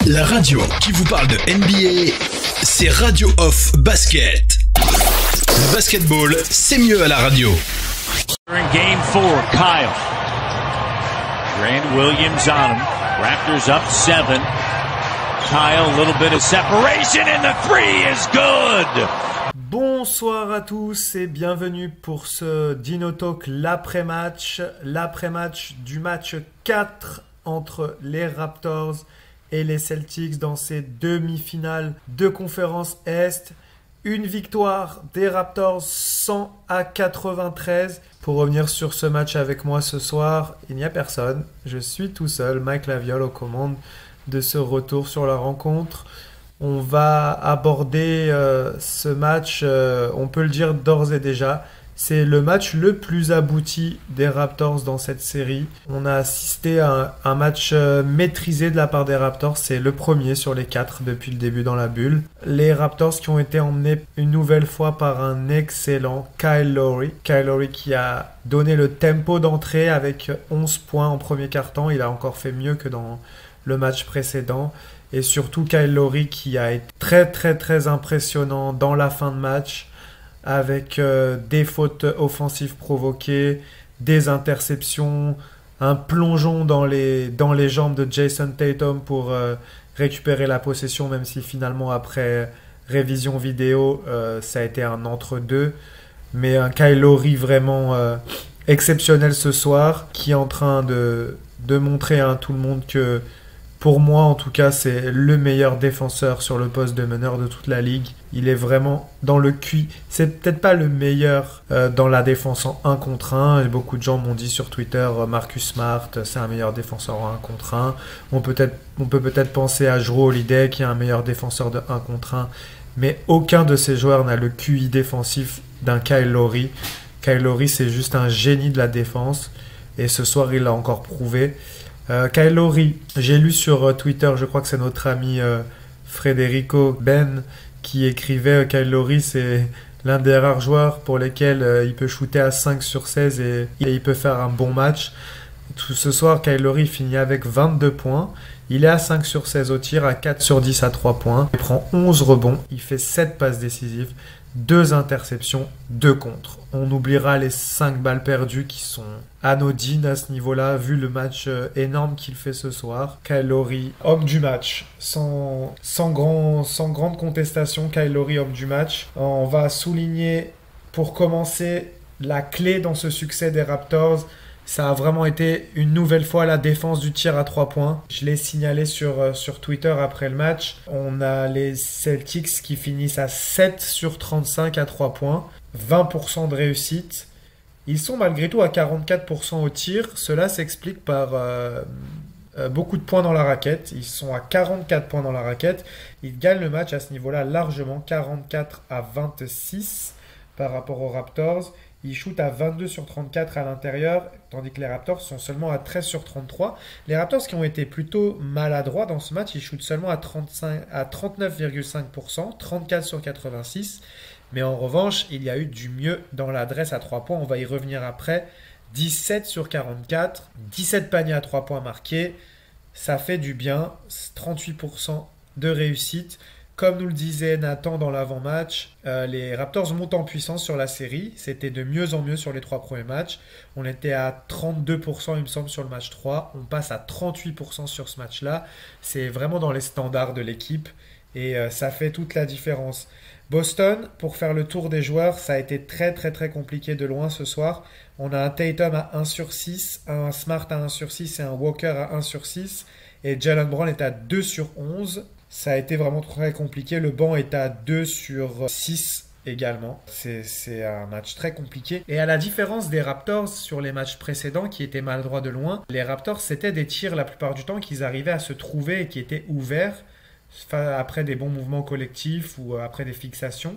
La radio qui vous parle de NBA, c'est Radio Off Basket. Le basketball, c'est mieux à la radio. Game 4, Kyle. Grant Williams on him. Raptors up 7. Kyle, a little bit of separation and the three is good. Bonsoir à tous et bienvenue pour ce Dino Talk l'après-match du match 4 entre les Raptors et les Celtics dans ces demi-finales de conférence Est. Une victoire des Raptors 100-93. Pour revenir sur ce match avec moi ce soir, il n'y a personne. Je suis tout seul, Mike Laviole aux commandes de ce retour sur la rencontre. On va aborder ce match, on peut le dire d'ores et déjà. C'est le match le plus abouti des Raptors dans cette série. On a assisté à un match maîtrisé de la part des Raptors. C'est le premier sur les 4 depuis le début dans la bulle. Les Raptors qui ont été emmenés une nouvelle fois par un excellent Kyle Lowry. Kyle Lowry qui a donné le tempo d'entrée avec 11 points en premier quart-temps. Il a encore fait mieux que dans le match précédent. Et surtout Kyle Lowry qui a été très impressionnant dans la fin de match, avec des fautes offensives provoquées, des interceptions, un plongeon dans les jambes de Jason Tatum pour récupérer la possession, même si finalement après révision vidéo, ça a été un entre-deux. Mais un Kyle Lowry vraiment exceptionnel ce soir, qui est en train de montrer à tout le monde que, pour moi, en tout cas, c'est le meilleur défenseur sur le poste de meneur de toute la ligue. Il est vraiment dans le QI. C'est peut-être pas le meilleur dans la défense en 1 contre 1. Et beaucoup de gens m'ont dit sur Twitter, Marcus Smart, c'est un meilleur défenseur en 1 contre 1. On peut peut-être penser à Jrue Holiday, qui est un meilleur défenseur de 1 contre 1. Mais aucun de ces joueurs n'a le QI défensif d'un Kyle Lowry. Kyle Lowry, c'est juste un génie de la défense. Et ce soir, il l'a encore prouvé. Kyle Lowry, j'ai lu sur Twitter, je crois que c'est notre ami Federico Ben qui écrivait Kyle Lowry, c'est l'un des rares joueurs pour lesquels il peut shooter à 5 sur 16 et il peut faire un bon match. Tout ce soir, Kyle Lowry finit avec 22 points. Il est à 5 sur 16 au tir, à 4 sur 10 à 3 points. Il prend 11 rebonds, il fait 7 passes décisives, 2 interceptions, 2 contres. On oubliera les 5 balles perdues qui sont anodines à ce niveau-là, vu le match énorme qu'il fait ce soir. Kyle Lowry, homme du match. Sans grande contestation, Kyle Lowry, homme du match. On va souligner, pour commencer, la clé dans ce succès des Raptors. Ça a vraiment été une nouvelle fois la défense du tir à 3 points. Je l'ai signalé sur Twitter après le match. On a les Celtics qui finissent à 7 sur 35 à 3 points. 20% de réussite. Ils sont malgré tout à 44% au tir. Cela s'explique par beaucoup de points dans la raquette. Ils sont à 44 points dans la raquette. Ils gagnent le match à ce niveau-là largement. 44 à 26 par rapport aux Raptors. Ils shootent à 22 sur 34 à l'intérieur, tandis que les Raptors sont seulement à 13 sur 33. Les Raptors qui ont été plutôt maladroits dans ce match, ils shootent seulement à 39,5%, 34 sur 86. Mais en revanche, il y a eu du mieux dans l'adresse à 3 points. On va y revenir après. 17 sur 44, 17 paniers à 3 points marqués. Ça fait du bien, 38% de réussite. Comme nous le disait Nathan dans l'avant-match, les Raptors montent en puissance sur la série. C'était de mieux en mieux sur les 3 premiers matchs. On était à 32%, il me semble, sur le match 3. On passe à 38% sur ce match-là. C'est vraiment dans les standards de l'équipe et ça fait toute la différence. Boston, pour faire le tour des joueurs, ça a été très compliqué de loin ce soir. On a un Tatum à 1 sur 6, un Smart à 1 sur 6 et un Walker à 1 sur 6. Et Jalen Brown est à 2 sur 11. Ça a été vraiment très compliqué. Le banc est à 2 sur 6 également. C'est un match très compliqué. Et à la différence des Raptors sur les matchs précédents qui étaient maladroits de loin, les Raptors, c'était des tirs la plupart du temps qu'ils arrivaient à se trouver et qui étaient ouverts après des bons mouvements collectifs ou après des fixations.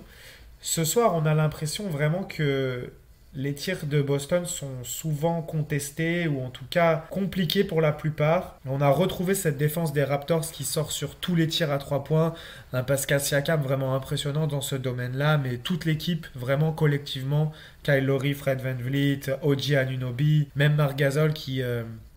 Ce soir, on a l'impression vraiment que les tirs de Boston sont souvent contestés ou en tout cas compliqués pour la plupart. On a retrouvé cette défense des Raptors qui sort sur tous les tirs à 3 points. Un Pascal Siakam vraiment impressionnant dans ce domaine-là, mais toute l'équipe vraiment collectivement. Kyle Lowry, Fred VanVleet, OG Anunoby, même Marc Gasol qui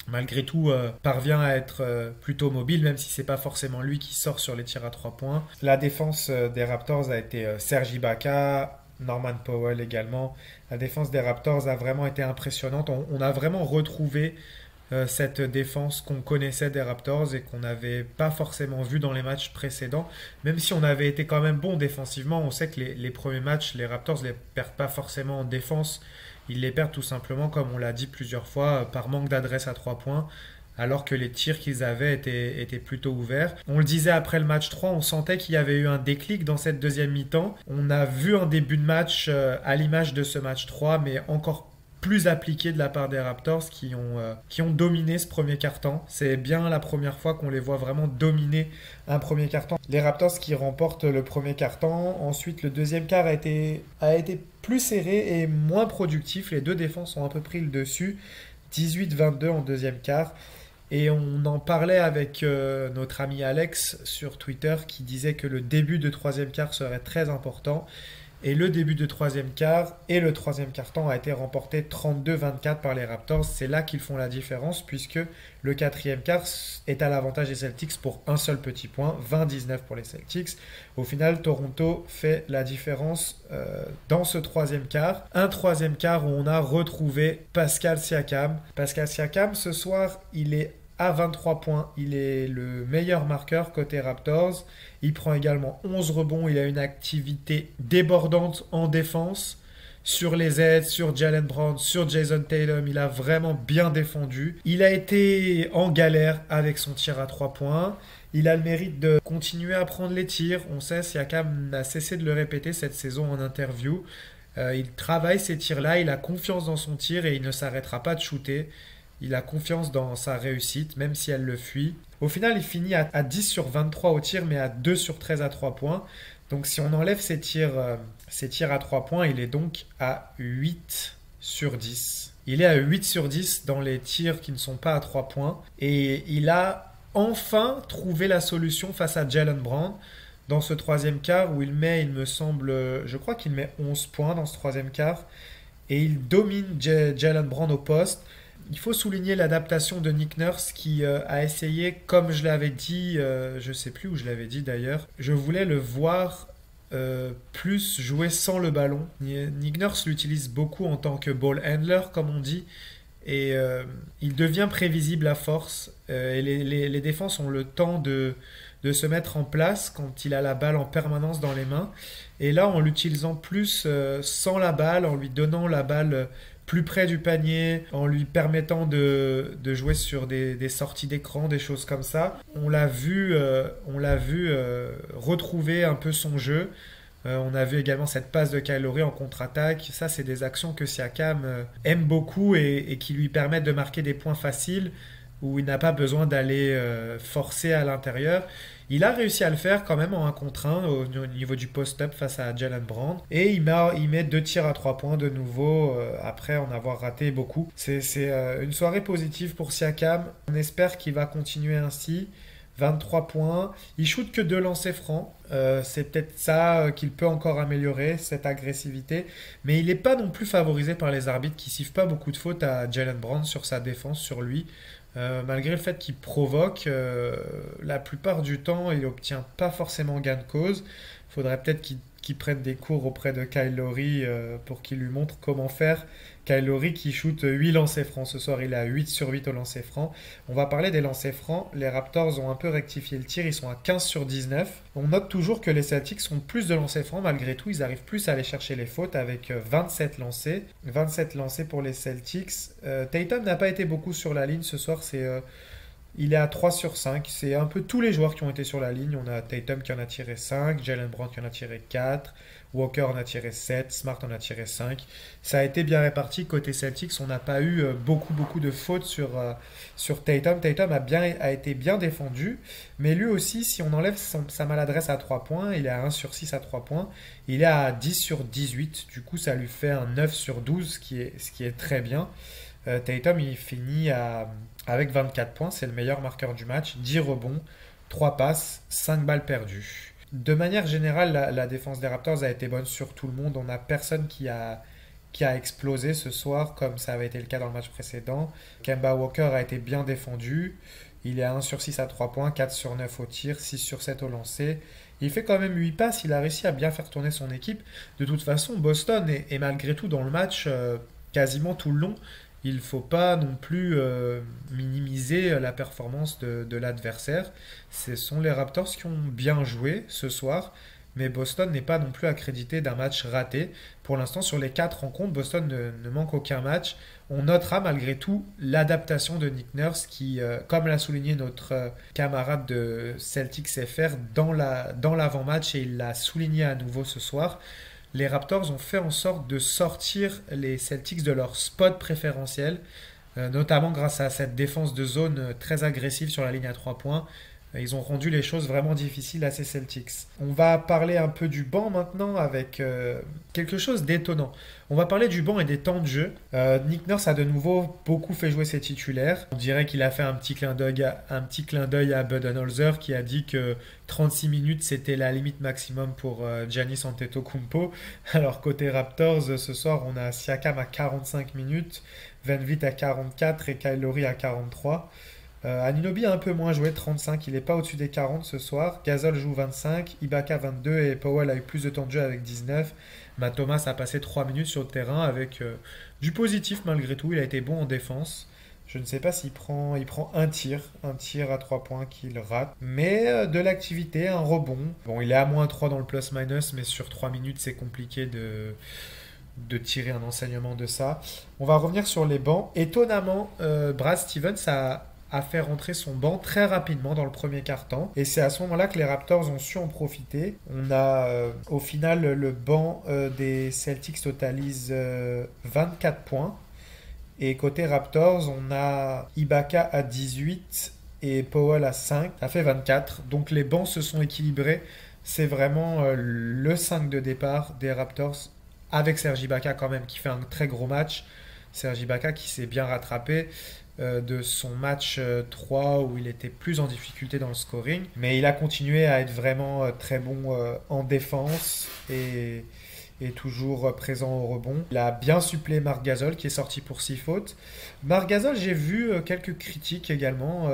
malgré tout parvient à être plutôt mobile, même si c'est pas forcément lui qui sort sur les tirs à 3 points. La défense des Raptors a été Serge Ibaka, Norman Powell également. La défense des Raptors a vraiment été impressionnante. On a vraiment retrouvé cette défense qu'on connaissait des Raptors et qu'on n'avait pas forcément vu dans les matchs précédents. Même si on avait été quand même bon défensivement, on sait que les premiers matchs, les Raptors ne les perdent pas forcément en défense. Ils les perdent tout simplement, comme on l'a dit plusieurs fois, par manque d'adresse à 3 points, alors que les tirs qu'ils avaient étaient plutôt ouverts. On le disait après le match 3, on sentait qu'il y avait eu un déclic dans cette deuxième mi-temps. On a vu un début de match à l'image de ce match 3, mais encore plus appliqué de la part des Raptors qui ont dominé ce premier quart-temps. C'est bien la première fois qu'on les voit vraiment dominer un premier quart-temps. Les Raptors qui remportent le premier quart-temps. Ensuite, le deuxième quart a été plus serré et moins productif. Les deux défenses ont un peu pris le dessus. 18-22 en deuxième quart. Et on en parlait avec notre ami Alex sur Twitter qui disait que le début de troisième quart serait très important. Et le début de troisième quart et le troisième quart-temps a été remporté 32-24 par les Raptors. C'est là qu'ils font la différence puisque le quatrième quart est à l'avantage des Celtics pour un seul petit point, 20-19 pour les Celtics. Au final, Toronto fait la différence dans ce troisième quart. Un troisième quart où on a retrouvé Pascal Siakam. Pascal Siakam, ce soir, il est à 23 points, il est le meilleur marqueur côté Raptors. Il prend également 11 rebonds, il a une activité débordante en défense. Sur les aides, sur Jaylen Brown, sur Jason Tatum, il a vraiment bien défendu. Il a été en galère avec son tir à 3 points. Il a le mérite de continuer à prendre les tirs. On sait, Siakam n'a cessé de le répéter cette saison en interview. Il travaille ces tirs-là, il a confiance dans son tir et il ne s'arrêtera pas de shooter. Il a confiance dans sa réussite, même si elle le fuit. Au final, il finit à 10 sur 23 au tir, mais à 2 sur 13 à 3 points. Donc si on enlève ses tirs à 3 points, il est donc à 8 sur 10. Il est à 8 sur 10 dans les tirs qui ne sont pas à 3 points. Et il a enfin trouvé la solution face à Jaylen Brown dans ce troisième quart où il met, il me semble, je crois qu'il met 11 points dans ce troisième quart. Et il domine Jaylen Brown au poste. Il faut souligner l'adaptation de Nick Nurse qui a essayé, comme je l'avais dit, je ne sais plus où je l'avais dit d'ailleurs, je voulais le voir plus jouer sans le ballon. Nick Nurse l'utilise beaucoup en tant que ball handler, comme on dit, et il devient prévisible à force. Et les défenses ont le temps de se mettre en place quand il a la balle en permanence dans les mains. Et là, en l'utilisant plus sans la balle, en lui donnant la balle plus près du panier, en lui permettant de jouer sur des sorties d'écran, des choses comme ça. On l'a vu retrouver un peu son jeu. On a vu également cette passe de Kyle Lowry en contre-attaque. Ça, c'est des actions que Siakam aime beaucoup et qui lui permettent de marquer des points faciles où il n'a pas besoin d'aller forcer à l'intérieur. Il a réussi à le faire quand même en 1 contre 1 au niveau du post-up face à Jaylen Brown. Et il met 2 tirs à 3 points de nouveau après en avoir raté beaucoup. C'est une soirée positive pour Siakam. On espère qu'il va continuer ainsi. 23 points. Il shoot que 2 lancers francs. C'est peut-être ça qu'il peut encore améliorer, cette agressivité. Mais il n'est pas non plus favorisé par les arbitres qui sifflent pas beaucoup de fautes à Jaylen Brown sur sa défense, sur lui. Malgré le fait qu'il provoque, la plupart du temps, il n'obtient pas forcément gain de cause. Il faudrait peut-être qu'il prenne des cours auprès de Kyle Lowry pour qu'il lui montre comment faire. Kyle Lowry qui shoot 8 lancers francs. Ce soir, il est à 8 sur 8 au lancer franc. On va parler des lancers francs. Les Raptors ont un peu rectifié le tir. Ils sont à 15 sur 19. On note toujours que les Celtics ont plus de lancers francs. Malgré tout, ils arrivent plus à aller chercher les fautes avec 27 lancés. 27 lancés pour les Celtics. Tatum n'a pas été beaucoup sur la ligne ce soir. Il est à 3 sur 5. C'est un peu tous les joueurs qui ont été sur la ligne. On a Tatum qui en a tiré 5, Jaylen Brown qui en a tiré 4, Walker en a tiré 7, Smart en a tiré 5. Ça a été bien réparti. Côté Celtics, on n'a pas eu beaucoup de fautes sur Tatum. Tatum a été bien défendu. Mais lui aussi, si on enlève sa maladresse à 3 points, il est à 1 sur 6 à 3 points. Il est à 10 sur 18. Du coup, ça lui fait un 9 sur 12, ce qui est très bien. Tatum, il finit avec 24 points, c'est le meilleur marqueur du match, 10 rebonds, 3 passes, 5 balles perdues. De manière générale, la défense des Raptors a été bonne sur tout le monde. On n'a personne qui a qui a explosé ce soir, comme ça avait été le cas dans le match précédent. Kemba Walker a été bien défendu. Il est à 1 sur 6 à 3 points, 4 sur 9 au tir, 6 sur 7 au lancer. Il fait quand même 8 passes, il a réussi à bien faire tourner son équipe. De toute façon, Boston est malgré tout dans le match quasiment tout le long. Il ne faut pas non plus minimiser la performance de l'adversaire. Ce sont les Raptors qui ont bien joué ce soir. Mais Boston n'est pas non plus accrédité d'un match raté. Pour l'instant, sur les 4 rencontres, Boston ne manque aucun match. On notera malgré tout l'adaptation de Nick Nurse qui, comme l'a souligné notre camarade de Celtics FR dans l'avant-match, et il l'a souligné à nouveau ce soir, les Raptors ont fait en sorte de sortir les Celtics de leur spot préférentiel, notamment grâce à cette défense de zone très agressive sur la ligne à 3 points. Ils ont rendu les choses vraiment difficiles à ces Celtics. On va parler un peu du banc maintenant avec quelque chose d'étonnant. On va parler du banc et des temps de jeu. Nick Nurse a de nouveau beaucoup fait jouer ses titulaires. On dirait qu'il a fait un petit clin d'œil à Budenholzer qui a dit que 36 minutes c'était la limite maximum pour Giannis Antetokounmpo. Alors côté Raptors, ce soir on a Siakam à 45 minutes, VanVleet à 44 et Kyle Lowry à 43. Anunoby a un peu moins joué, 35, il n'est pas au-dessus des 40 ce soir. Gasol joue 25, Ibaka 22 et Powell a eu plus de temps de jeu avec 19. Matt Thomas a passé 3 minutes sur le terrain avec du positif malgré tout, il a été bon en défense. Je ne sais pas s'il prend un tir à 3 points qu'il rate, mais de l'activité, un rebond. Bon, il est à moins 3 dans le plus-minus, mais sur 3 minutes c'est compliqué de tirer un enseignement de ça. On va revenir sur les bancs. Étonnamment, Brad Stevens a fait rentrer son banc très rapidement dans le premier quart-temps. Et c'est à ce moment-là que les Raptors ont su en profiter. On a au final le banc des Celtics totalise 24 points. Et côté Raptors, on a Ibaka à 18 et Powell à 5. Ça fait 24. Donc les bancs se sont équilibrés. C'est vraiment le 5 de départ des Raptors avec Serge Ibaka quand même qui fait un très gros match. Serge Ibaka qui s'est bien rattrapé de son match 3 où il était plus en difficulté dans le scoring, mais il a continué à être vraiment très bon en défense et toujours présent au rebond. Il a bien suppléé Marc Gasol qui est sorti pour 6 fautes. Marc Gasol, j'ai vu quelques critiques également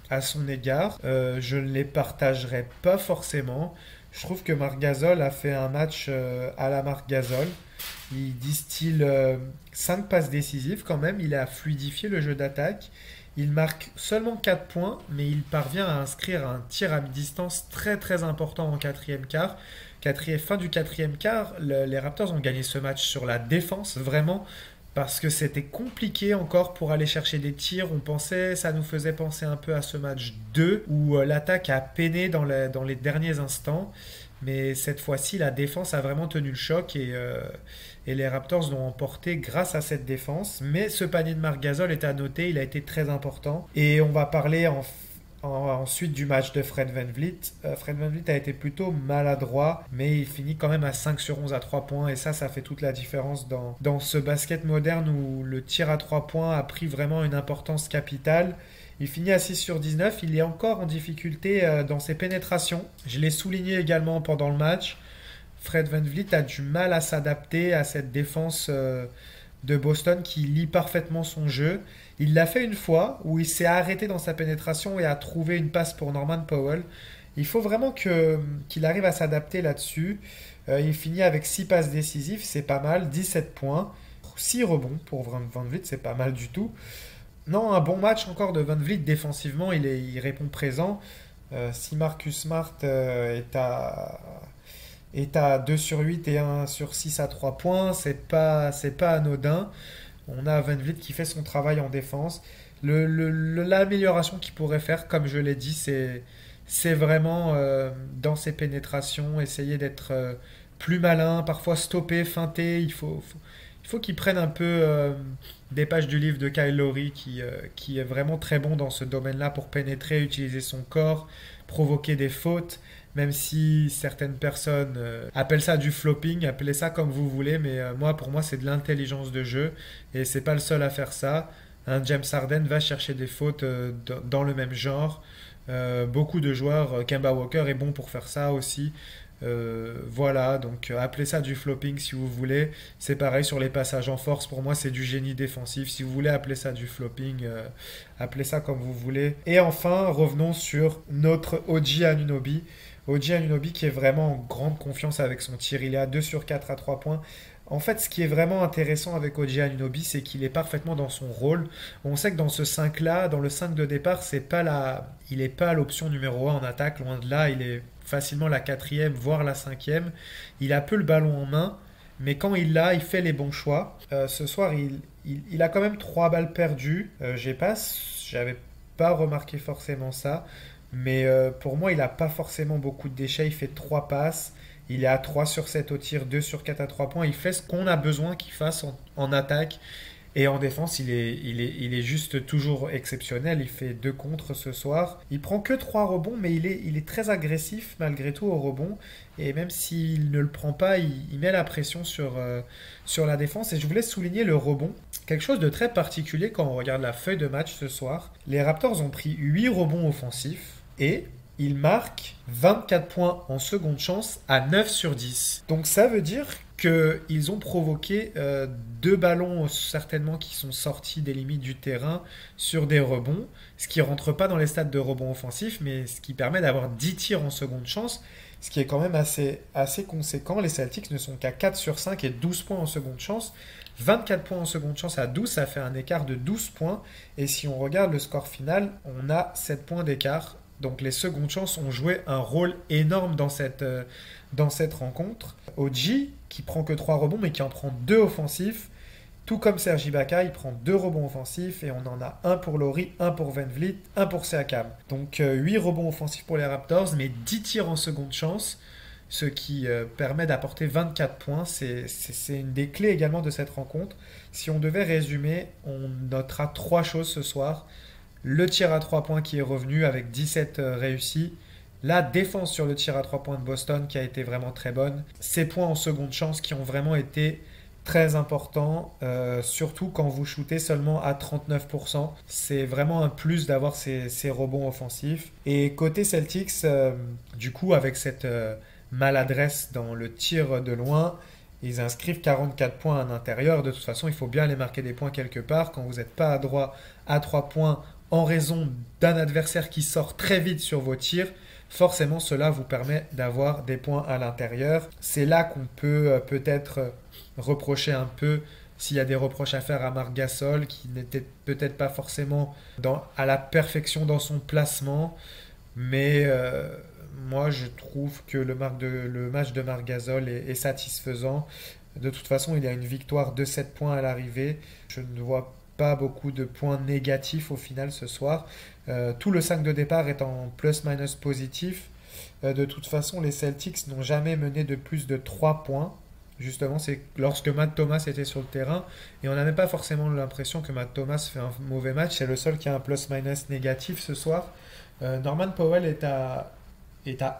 à son égard. Je ne les partagerai pas forcément. Je trouve que Marc Gasol a fait un match à la Marc Gasol. Il distille 5 passes décisives quand même, il a fluidifié le jeu d'attaque. Il marque seulement 4 points, mais il parvient à inscrire un tir à mi-distance très très important en quatrième quart. Fin du quatrième quart, les Raptors ont gagné ce match sur la défense, vraiment, parce que c'était compliqué encore pour aller chercher des tirs. Ça nous faisait penser un peu à ce match 2, où l'attaque a peiné dans les derniers instants. Mais cette fois-ci, la défense a vraiment tenu le choc et les Raptors l'ont emporté grâce à cette défense. Mais ce panier de Marc Gasol est à noter, il a été très important. Et on va parler ensuite du match de Fred VanVleet. Fred VanVleet a été plutôt maladroit, mais il finit quand même à 5 sur 11 à 3 points. Et ça fait toute la différence dans ce basket moderne où le tir à 3 points a pris vraiment une importance capitale. Il finit à 6 sur 19, il est encore en difficulté dans ses pénétrations. Je l'ai souligné également pendant le match. Fred VanVleet a du mal à s'adapter à cette défense de Boston qui lit parfaitement son jeu. Il l'a fait une fois où il s'est arrêté dans sa pénétration et a trouvé une passe pour Norman Powell. Il faut vraiment qu'il arrive à s'adapter là-dessus. Il finit avec 6 passes décisives, c'est pas mal, 17 points. 6 rebonds pour VanVleet, c'est pas mal du tout. Non, un bon match encore de VanVleet défensivement, il répond présent. Si Marcus Smart est à 2 sur 8 et 1 sur 6 à 3 points, c'est pas anodin. On a VanVleet qui fait son travail en défense. L'amélioration qu'il pourrait faire, comme je l'ai dit, c'est vraiment dans ses pénétrations, essayer d'être plus malin, parfois stopper, feinter. Il faut qu'il prenne un peu des pages du livre de Kyle Lowry qui est vraiment très bon dans ce domaine-là pour pénétrer, utiliser son corps, provoquer des fautes, même si certaines personnes appellent ça du flopping, appelez ça comme vous voulez, mais pour moi c'est de l'intelligence de jeu et c'est pas le seul à faire ça. James Harden va chercher des fautes dans le même genre. Beaucoup de joueurs, Kemba Walker est bon pour faire ça aussi. Voilà, donc appelez ça du flopping si vous voulez. C'est pareil sur les passages en force. Pour moi, c'est du génie défensif. Si vous voulez appeler ça du flopping, appelez ça comme vous voulez. Et enfin, revenons sur notre OG Anunoby. OG Anunoby qui est vraiment en grande confiance avec son tir. Il est à 2 sur 4 à 3 points. En fait, ce qui est vraiment intéressant avec OG Anunoby, c'est qu'il est parfaitement dans son rôle. On sait que dans ce 5-là, dans le 5 de départ, il n'est pas l'option numéro 1 en attaque. Loin de là, il est facilement la 4e, voire la 5e. Il a peu le ballon en main, mais quand il l'a, il fait les bons choix. Ce soir, il a quand même 3 balles perdues. J'avais pas remarqué forcément ça. Mais pour moi, il n'a pas forcément beaucoup de déchets. Il fait 3 passes. Il est à 3 sur 7 au tir, 2 sur 4 à 3 points. Il fait ce qu'on a besoin qu'il fasse en attaque. Et en défense, il est juste toujours exceptionnel. Il fait 2 contres ce soir. Il prend que 3 rebonds, mais il est très agressif malgré tout au rebond. Et même s'il ne le prend pas, il met la pression sur la défense. Et je voulais souligner le rebond. Quelque chose de très particulier quand on regarde la feuille de match ce soir. Les Raptors ont pris 8 rebonds offensifs et ils marquent 24 points en seconde chance à 9 sur 10. Donc ça veut dire qu'ils ont provoqué 2 ballons certainement qui sont sortis des limites du terrain sur des rebonds, ce qui ne rentre pas dans les stats de rebonds offensifs, mais ce qui permet d'avoir 10 tirs en seconde chance, ce qui est quand même assez conséquent. Les Celtics ne sont qu'à 4 sur 5 et 12 points en seconde chance. 24 points en seconde chance à 12, ça fait un écart de 12 points. Et si on regarde le score final, on a 7 points d'écart. Donc les secondes chances ont joué un rôle énorme dans cette rencontre. OG, qui prend que 3 rebonds, mais qui en prend 2 offensifs. Tout comme Serge Ibaka, il prend 2 rebonds offensifs et on en a un pour Laurie, un pour Van Vliet, un pour Siakam. Donc 8 rebonds offensifs pour les Raptors, mais 10 tirs en seconde chance, ce qui permet d'apporter 24 points. C'est une des clés également de cette rencontre. Si on devait résumer, on notera 3 choses ce soir. Le tir à 3 points qui est revenu avec 17 réussis. La défense sur le tir à 3 points de Boston qui a été vraiment très bonne. Ces points en seconde chance qui ont vraiment été très importants, surtout quand vous shootez seulement à 39%. C'est vraiment un plus d'avoir ces rebonds offensifs. Et côté Celtics, du coup, avec cette maladresse dans le tir de loin, ils inscrivent 44 points à l'intérieur. De toute façon, il faut bien aller marquer des points quelque part. Quand vous n'êtes pas adroit à 3 points en raison d'un adversaire qui sort très vite sur vos tirs, forcément cela vous permet d'avoir des points à l'intérieur. C'est là qu'on peut peut-être reprocher un peu, s'il y a des reproches à faire à Marc Gasol, qui n'était peut-être pas forcément à la perfection dans son placement, mais moi je trouve que le match de Marc Gasol est satisfaisant. De toute façon, il y a une victoire de 7 points à l'arrivée. Je ne vois pas beaucoup de points négatifs au final ce soir. Tout le 5 de départ est en plus-minus positif. De toute façon, les Celtics n'ont jamais mené de plus de 3 points. Justement, c'est lorsque Matt Thomas était sur le terrain. Et on n'a même pas forcément l'impression que Matt Thomas fait un mauvais match. C'est le seul qui a un plus-minus négatif ce soir. Norman Powell est à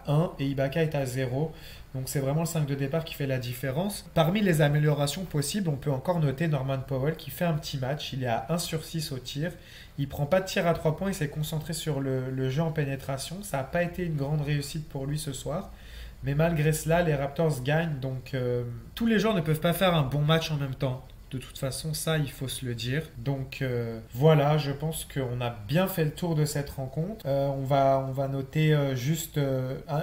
1 et Ibaka est à 0. Donc c'est vraiment le 5 de départ qui fait la différence. Parmi les améliorations possibles, on peut encore noter Norman Powell qui fait un petit match. Il est à 1 sur 6 au tir. Il ne prend pas de tir à 3 points, il s'est concentré sur le jeu en pénétration. Ça n'a pas été une grande réussite pour lui ce soir. Mais malgré cela, les Raptors gagnent. Donc tous les joueurs ne peuvent pas faire un bon match en même temps. De toute façon, ça, il faut se le dire. Donc voilà, je pense qu'on a bien fait le tour de cette rencontre. On va noter juste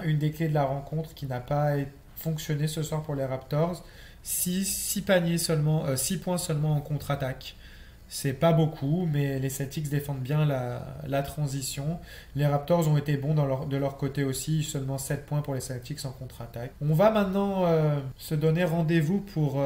une des clés de la rencontre qui n'a pas fonctionné ce soir pour les Raptors. 6 paniers seulement, 6 points seulement en contre-attaque. C'est pas beaucoup, mais les Celtics défendent bien la transition. Les Raptors ont été bons de leur côté aussi, seulement 7 points pour les Celtics en contre-attaque. On va maintenant se donner rendez-vous pour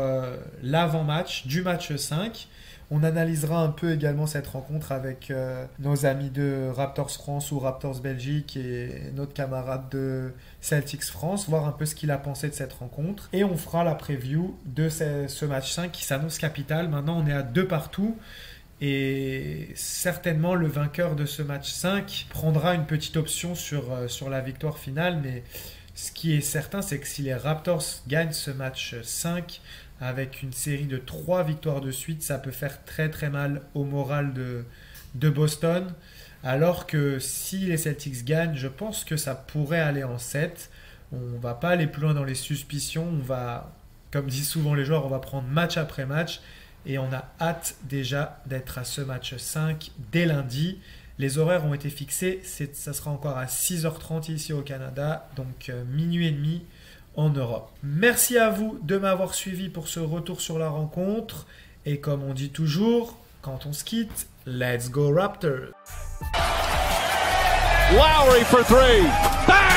l'avant-match du match 5. On analysera un peu également cette rencontre avec nos amis de Raptors France ou Raptors Belgique et notre camarade de Celtics France, voir un peu ce qu'il a pensé de cette rencontre. Et on fera la preview de ce match 5 qui s'annonce capital. Maintenant, on est à 2 partout. Et certainement, le vainqueur de ce match 5 prendra une petite option sur la victoire finale. Mais ce qui est certain, c'est que si les Raptors gagnent ce match 5, avec une série de 3 victoires de suite, ça peut faire très très mal au moral de Boston. Alors que si les Celtics gagnent, je pense que ça pourrait aller en 7, On va pas aller plus loin dans les suspicions. On va, comme disent souvent les joueurs, on va prendre match après match. Et on a hâte déjà d'être à ce match 5 dès lundi. Les horaires ont été fixés. Ça sera encore à 6h30 ici au Canada. Donc minuit et demi en Europe. Merci à vous de m'avoir suivi pour ce retour sur la rencontre. Et comme on dit toujours, quand on se quitte, let's go Raptors! Lowry for three. Bang!